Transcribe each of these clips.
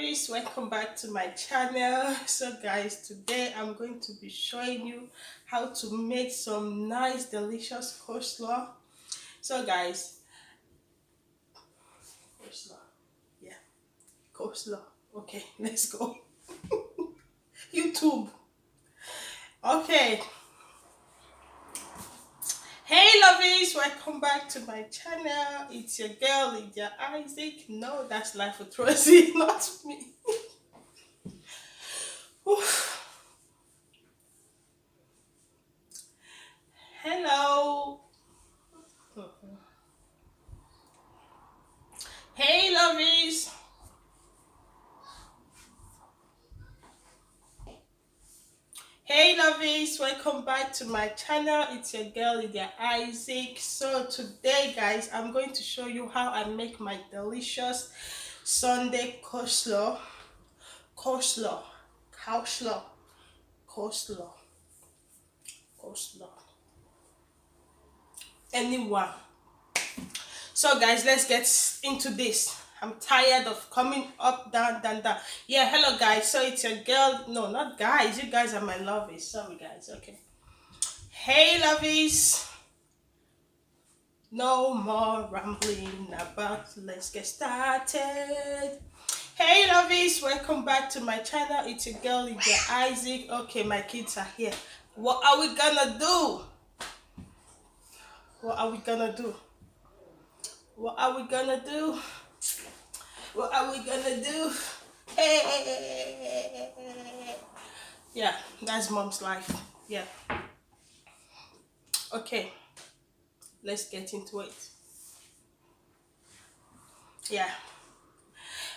lovies, welcome back to my channel. So guys, today I'm going to be showing you how to make some nice delicious coleslaw. So guys, coleslaw, yeah, coleslaw. Okay, let's go. YouTube. Okay. Hey lovies, welcome back to my channel. It's your girl Lydia Isaac. No, that's Life with Rosie, not me. Hello. Hey lovies. Hey lovies, welcome back to my channel. It's your girl Lydia Isaac. So today guys, I'm going to show you how I make my delicious Sunday coleslaw. Coleslaw. Coleslaw. Coleslaw. Coleslaw. Anyone. So guys, let's get into this. I'm tired of coming up, down, down, down. Yeah, hello guys. So it's your girl. No, not guys. You guys are my lovies. Sorry guys. Okay. Hey lovies. No more rambling about. Let's get started. Hey lovies, welcome back to my channel. It's your girl Lydia Isaac. Okay, my kids are here. What are we gonna do? What are we gonna do? What are we gonna do? What are we gonna do? Hey. Yeah, that's mom's life. Yeah. Okay, let's get into it. Yeah.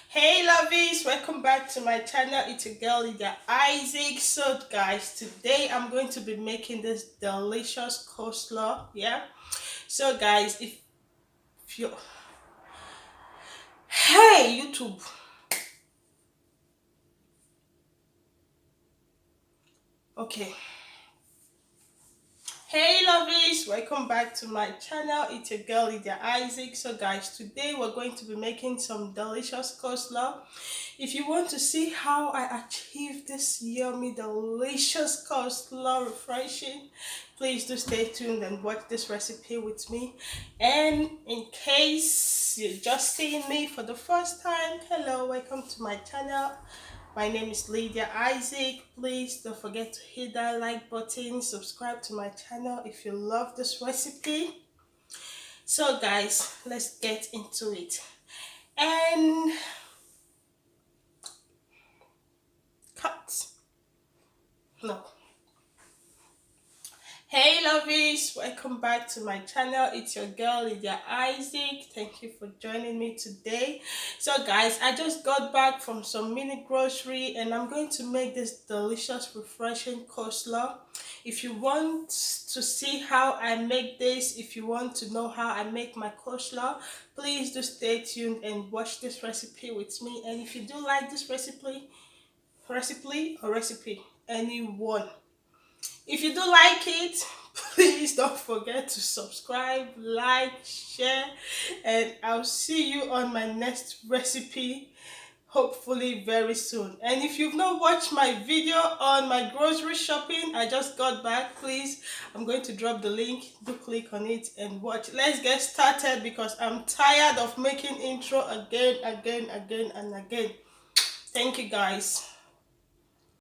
Hey lovies, welcome back to my channel. It's your girl Lydia Isaac. So guys, today I'm going to be making this delicious coleslaw. Yeah. So guys, if you, hey YouTube, okay. Hey lovies, welcome back to my channel. It's your girl Lydia Isaac. So guys, today we're going to be making some delicious coleslaw. If you want to see how I achieve this yummy delicious coleslaw refreshing, please do stay tuned and watch this recipe with me. And in case you're just seeing me for the first time, hello, welcome to my channel. My name is Lydia Isaac. Please don't forget to hit that like button, subscribe to my channel if you love this recipe. So guys, let's get into it. And cut. No. Hey lovies, welcome back to my channel. It's your girl Lydia Isaac. Thank you for joining me today. So guys, I just got back from some mini grocery and I'm going to make this delicious refreshing coleslaw. If you want to see how I make this, if you want to know how I make my coleslaw, please do stay tuned and watch this recipe with me. And if you do like this recipe, anyone, if you do like it, please don't forget to subscribe, like, share, and I'll see you on my next recipe, hopefully very soon. And if you've not watched my video on my grocery shopping, I just got back, please, I'm going to drop the link. Do click on it and watch. Let's get started because I'm tired of making intro again and again. Thank you guys.